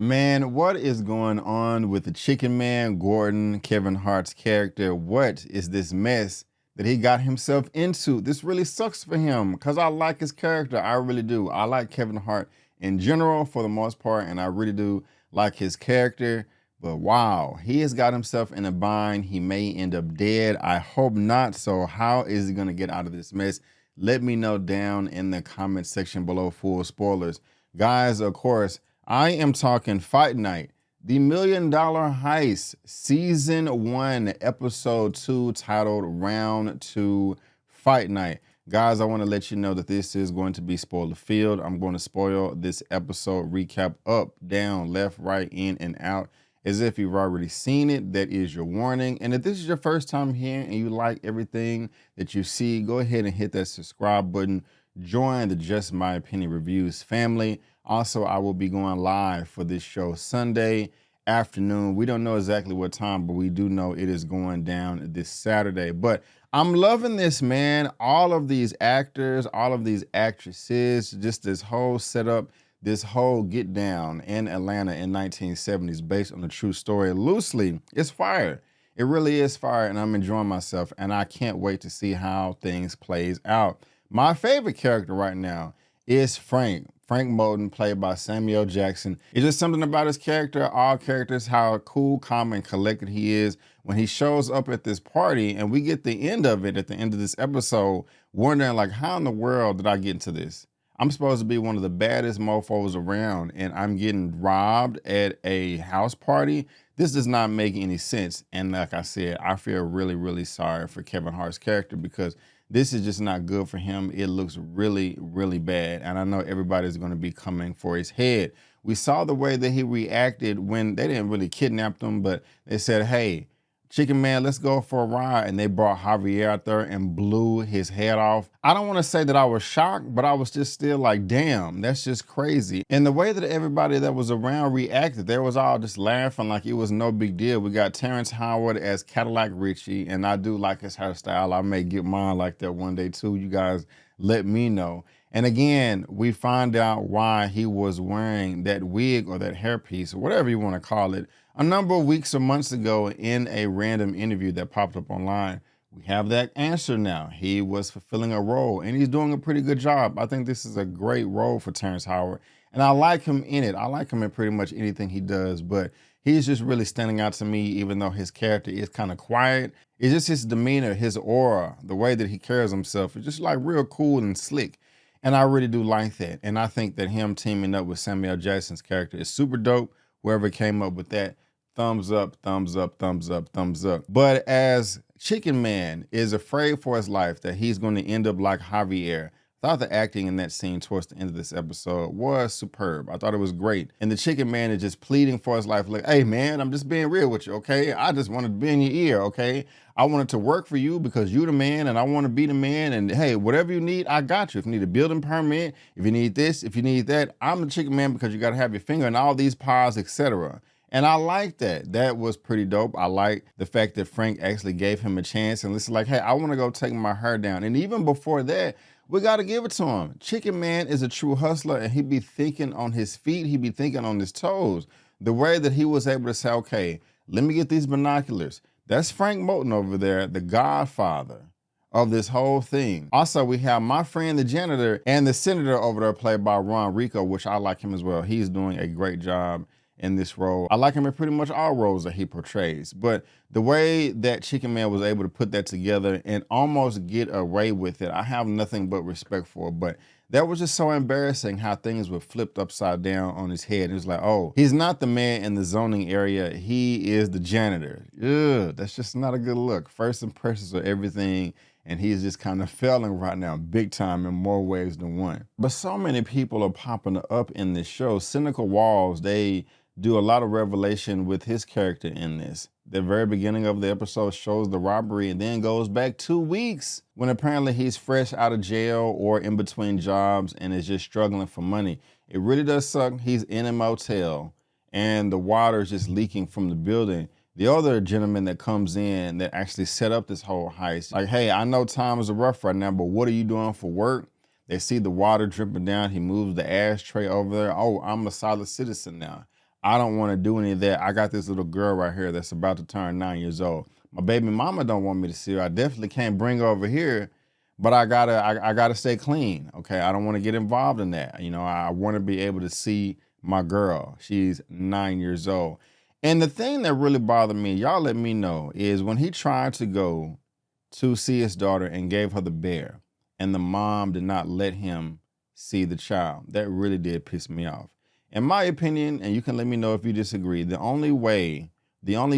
Man, what is going on with the Chicken Man, Gordon, Kevin Hart's character? What is this mess that he got himself into? This really sucks for him because I like his character. I really do. I like Kevin Hart in general for the most part, and I really do like his character. But wow, he has got himself in a bind. He may end up dead. I hope not. So, how is he going to get out of this mess? Let me know down in the comment section below. Full spoilers. Guys, of course, I am talking Fight Night, the $1 Million Heist, Season 1, Episode 2, titled Round 2 Fight Night. Guys, I want to let you know that this is going to be spoiler filled. I'm going to spoil this episode recap up, down, left, right, in, and out, as if you've already seen it. That is your warning. And if this is your first time here and you like everything that you see, go ahead and hit that subscribe button. Join the Just My Opinion Reviews family. Also, I will be going live for this show Sunday afternoon. We don't know exactly what time, but we do know it is going down this Saturday. But I'm loving this, man. All of these actors, all of these actresses, just this whole setup, this whole get down in Atlanta in 1970s based on a true story. Loosely, it's fire. It really is fire, and I'm enjoying myself, and I can't wait to see how things plays out. My favorite character right now is Frank Moulton, played by Samuel Jackson. It's just something about his character, all characters, how cool, calm, and collected he is. When he shows up at this party and we get the end of it at the end of this episode, wondering like, how in the world did I get into this? I'm supposed to be one of the baddest mofos around and I'm getting robbed at a house party. This does not make any sense. And like I said, I feel really, really sorry for Kevin Hart's character because this is just not good for him. It looks really, really bad. And I know everybody's going to be coming for his head. We saw the way that he reacted when they didn't really kidnap him, but they said, hey, Chicken Man, let's go for a ride. And they brought Javier out there and blew his head off. I don't want to say that I was shocked, but I was just still like, damn, that's just crazy. And the way that everybody that was around reacted, they was all just laughing like it was no big deal. We got Terrence Howard as Cadillac Richie, and I do like his hairstyle. I may get mine like that one day too. You guys let me know. And again, we find out why he was wearing that wig or that hairpiece, or whatever you want to call it, a number of weeks or months ago in a random interview that popped up online. We have that answer now. He was fulfilling a role and he's doing a pretty good job. I think this is a great role for Terrence Howard and I like him in it. I like him in pretty much anything he does, but he's just really standing out to me, even though his character is kind of quiet. It's just his demeanor, his aura, the way that he carries himself. It's just like real cool and slick. And I really do like that. And I think that him teaming up with Samuel Jackson's character is super dope. Whoever came up with that, thumbs up, thumbs up, thumbs up, thumbs up. But as Chicken Man is afraid for his life that he's going to end up like Javier, I thought the acting in that scene towards the end of this episode was superb. I thought it was great. And the Chicken Man is just pleading for his life, like, hey man, I'm just being real with you, okay? I just wanted to be in your ear, okay? I wanted to work for you because you're the man and I want to be the man. And hey, whatever you need, I got you. If you need a building permit, if you need this, if you need that, I'm the Chicken Man because you got to have your finger in all these pies, etc. And I like that. That was pretty dope. I like the fact that Frank actually gave him a chance and listen like, hey, I want to go take my hair down. And even before that, we got to give it to him. Chicken Man is a true hustler and he be thinking on his feet. He be thinking on his toes. The way that he was able to say, okay, let me get these binoculars. That's Frank Moulton over there, the godfather of this whole thing. Also, we have my friend, the janitor, and the senator over there played by Ron Rico, which I like him as well. He's doing a great job in this role. I like him in pretty much all roles that he portrays, but the way that Chicken Man was able to put that together and almost get away with it, I have nothing but respect for. But that was just so embarrassing how things were flipped upside down on his head. It was like, oh, he's not the man in the zoning area. He is the janitor. Ugh, that's just not a good look. First impressions are everything. And he's just kind of failing right now, big time in more ways than one. But so many people are popping up in this show. Cynical Walls, they do a lot of revelation with his character in this. The very beginning of the episode shows the robbery and then goes back 2 weeks when apparently he's fresh out of jail or in between jobs and is just struggling for money. It really does suck. He's in a motel and the water is just leaking from the building. The other gentleman that comes in that actually set up this whole heist, like, hey, I know times are rough right now, but what are you doing for work? They see the water dripping down. He moves the ashtray over there. Oh, I'm a solid citizen now. I don't want to do any of that. I got this little girl right here that's about to turn 9 years old. My baby mama don't want me to see her. I definitely can't bring her over here, but I gotta stay clean. Okay. I don't want to get involved in that. I want to be able to see my girl. She's 9 years old. And the thing that really bothered me, y'all let me know, is when he tried to go to see his daughter and gave her the bear, and the mom did not let him see the child. That really did piss me off. In my opinion, and you can let me know if you disagree, the only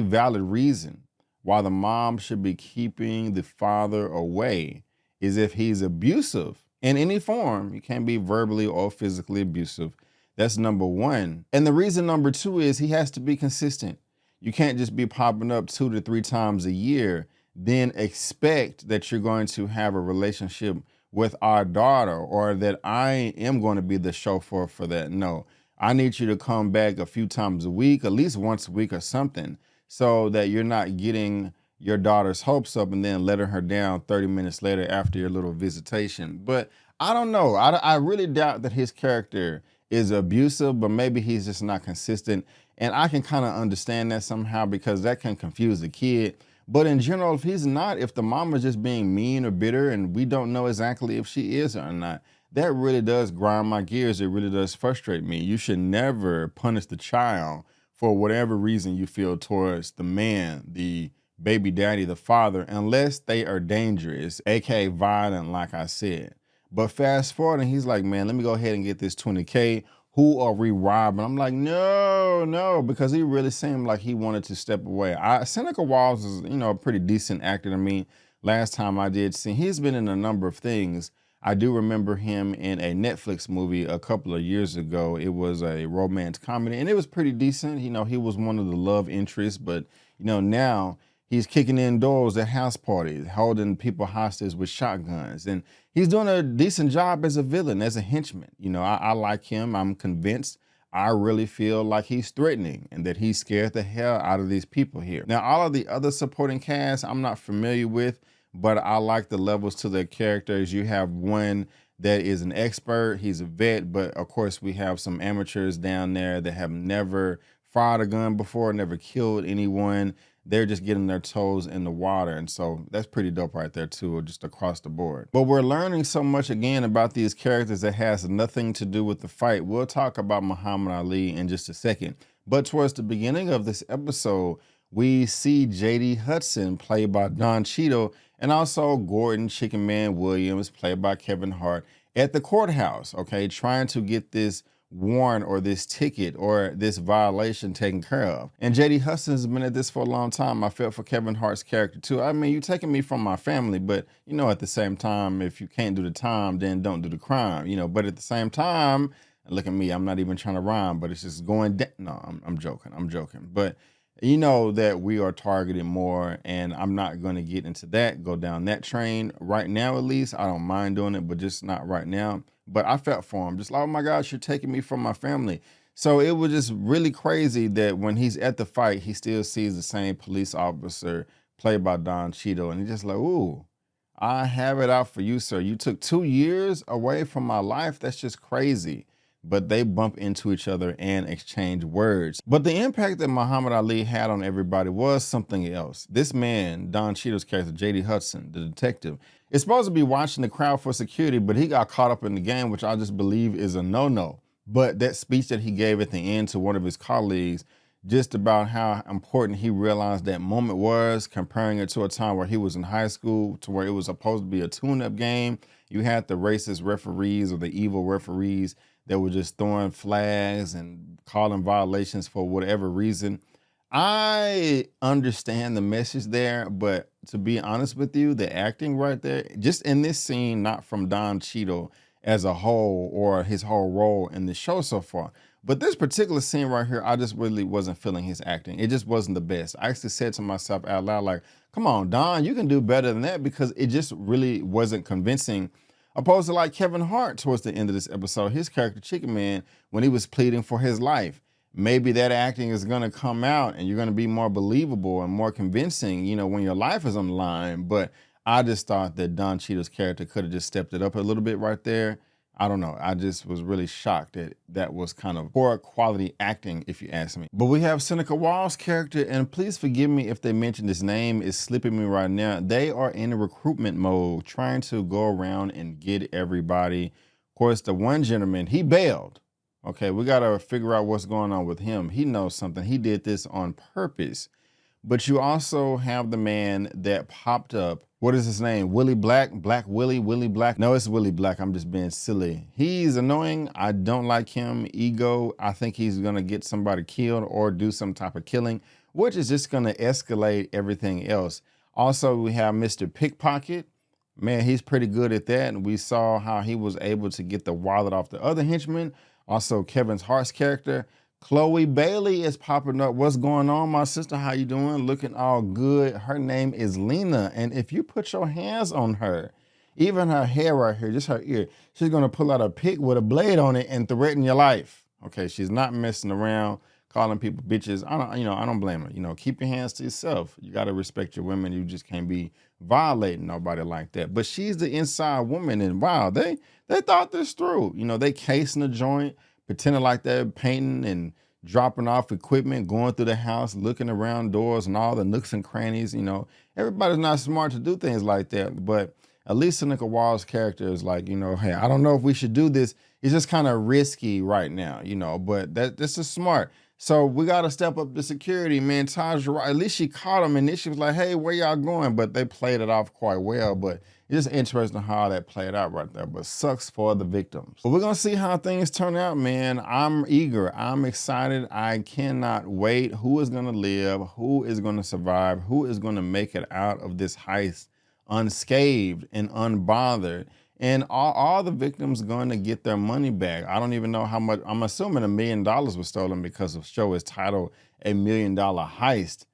valid reason why the mom should be keeping the father away is if he's abusive in any form. He can't be verbally or physically abusive. That's number one. And the reason number two is he has to be consistent. You can't just be popping up 2 to 3 times a year, then expect that you're going to have a relationship with our daughter, or that I am going to be the chauffeur for that. No, I need you to come back a few times a week, at least once a week or something, so that you're not getting your daughter's hopes up and then letting her down 30 minutes later after your little visitation. But I don't know. I really doubt that his character is abusive, but maybe he's just not consistent. And I can kind of understand that somehow, because that can confuse the kid. But in general, if the mom is just being mean or bitter and we don't know exactly if she is or not, that really does grind my gears. It really does frustrate me. You should never punish the child for whatever reason you feel towards the man, the baby daddy, the father, unless they are dangerous, aka violent, like I said. But fast forward, and he's like, man, let me go ahead and get this 20K. Who are we robbing? I'm like, no, because he really seemed like he wanted to step away. Seneca Walls is, a pretty decent actor to me. Last time I did see, he's been in a number of things. I do remember him in a Netflix movie a couple of years ago. It was a romance comedy, and it was pretty decent. He was one of the love interests, but now he's kicking in doors at house parties, holding people hostage with shotguns, and he's doing a decent job as a villain, as a henchman. I like him. I'm convinced. I really feel like he's threatening and that he scared the hell out of these people here. Now, all of the other supporting cast I'm not familiar with, but I like the levels to their characters. You have one that is an expert. He's a vet, but of course we have some amateurs down there that have never fired a gun before, never killed anyone. They're just getting their toes in the water. And so that's pretty dope right there too, just across the board. But we're learning so much again about these characters that has nothing to do with the fight. We'll talk about Muhammad Ali in just a second. But towards the beginning of this episode, we see J.D. Hudson, played by Don Cheadle, and also Gordon Chicken Man Williams, played by Kevin Hart, at the courthouse, okay, trying to get this warrant or this ticket or this violation taken care of. And J.D. Hudson's been at this for a long time. I felt for Kevin Hart's character too. I mean, you're taking me from my family, but at the same time, if you can't do the time, then don't do the crime, but at the same time, look at me, I'm not even trying to rhyme, but it's just going down. No, I'm joking. But that we are targeted more, and I'm not going to get into that, go down that train right now. At least I don't mind doing it, but just not right now. But I felt for him, just like, oh my gosh, you're taking me from my family. So it was just really crazy that when he's at the fight, he still sees the same police officer, played by Don Cheadle, and he's just like, ooh, I have it out for you, sir. You took 2 years away from my life. That's just crazy. But they bump into each other and exchange words. But the impact that Muhammad Ali had on everybody was something else. This man, Don Cheadle's character, J.D. Hudson, the detective, is supposed to be watching the crowd for security, but he got caught up in the game, which I just believe is a no-no. But that speech that he gave at the end to one of his colleagues, just about how important he realized that moment was, comparing it to a time where he was in high school, to where it was supposed to be a tune-up game. You had the racist referees or the evil referees that were just throwing flags and calling violations for whatever reason. I understand the message there, but to be honest with you, the acting right there, just in this scene, not from Don Cheadle as a whole or his whole role in the show so far, but this particular scene right here, I just really wasn't feeling his acting. It just wasn't the best. I actually said to myself out loud, like, come on, Don, you can do better than that, because it just really wasn't convincing. Opposed to like Kevin Hart towards the end of this episode, his character Chicken Man, when he was pleading for his life. Maybe that acting is going to come out and you're going to be more believable and more convincing, when your life is on the line. But I just thought that Don Cheadle's character could have just stepped it up a little bit right there. I don't know. I just was really shocked that that was kind of poor quality acting, if you ask me. But we have Seneca Wall's character, and please forgive me if they mention his name is slipping me right now. They are in a recruitment mode, trying to go around and get everybody. Of course, the one gentleman, he bailed. Okay, we got to figure out what's going on with him. He knows something. He did this on purpose. But you also have the man that popped up. What is his name? Willie Black? Black Willie? Willie Black? No, it's Willie Black. I'm just being silly. He's annoying. I don't like him. Ego. I think he's going to get somebody killed or do some type of killing, which is just going to escalate everything else. Also, we have Mr. Pickpocket. Man, he's pretty good at that. And we saw how he was able to get the wallet off the other henchman. Also, Kevin Hart's character. Chloe Bailey is popping up. What's going on, my sister? How you doing? Looking all good. Her name is Lena. And if you put your hands on her, even her hair right here, just her ear, she's going to pull out a pick with a blade on it and threaten your life. Okay, she's not messing around, calling people bitches. I don't blame her. Keep your hands to yourself. You got to respect your women. You just can't be violating nobody like that. But she's the inside woman, and wow, they thought this through. They casing the joint, pretending like they're painting and dropping off equipment, going through the house, looking around doors and all the nooks and crannies. Everybody's not smart to do things like that. But at least Seneca Wall's character is like, hey, I don't know if we should do this. It's just kind of risky right now, but this is smart. So we got to step up the security, man. Taj, at least she caught him, and then she was like, hey, where y'all going? But they played it off quite well. But it's just interesting how that played out right there. But sucks for the victims. But we're going to see how things turn out, man. I'm eager. I'm excited. I cannot wait. Who is going to live? Who is going to survive? Who is going to make it out of this heist unscathed and unbothered? And all the victims going to get their money back. I don't even know how much. I'm assuming $1 million was stolen because the show is titled $1 Million Heist.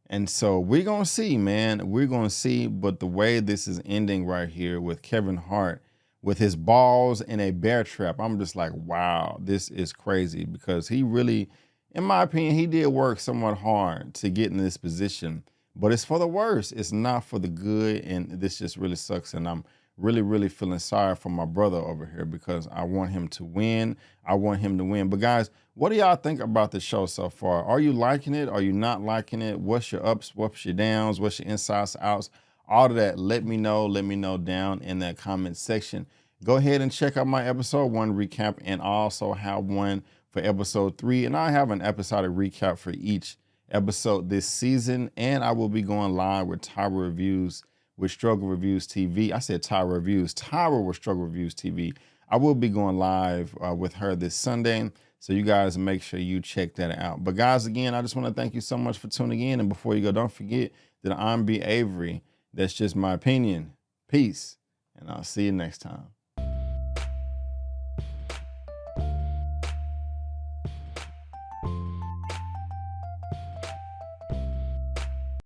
And so we're going to see, man. We're going to see. But the way this is ending right here with Kevin Hart, with his balls in a bear trap, I'm just like, wow, this is crazy. Because he really, in my opinion, he did work somewhat hard to get in this position. But it's for the worse. It's not for the good. And this just really sucks. And I'm really, really feeling sorry for my brother over here because I want him to win. I want him to win. But guys, what do y'all think about the show so far? Are you liking it? Are you not liking it? What's your ups? What's your downs? What's your insides, outs? All of that, let me know. Let me know down in that comment section. Go ahead and check out my episode 1 recap, and I also have one for episode 3. And I have an episodic recap for each episode this season. And I will be going live with Tyra Reviews with Struggle Reviews TV. I said Tyra Reviews. Tyra with Struggle Reviews TV. I will be going live with her this Sunday. So you guys make sure you check that out. But guys, again, I just want to thank you so much for tuning in. And before you go, don't forget that I'm B. Avery. That's just my opinion. Peace. And I'll see you next time.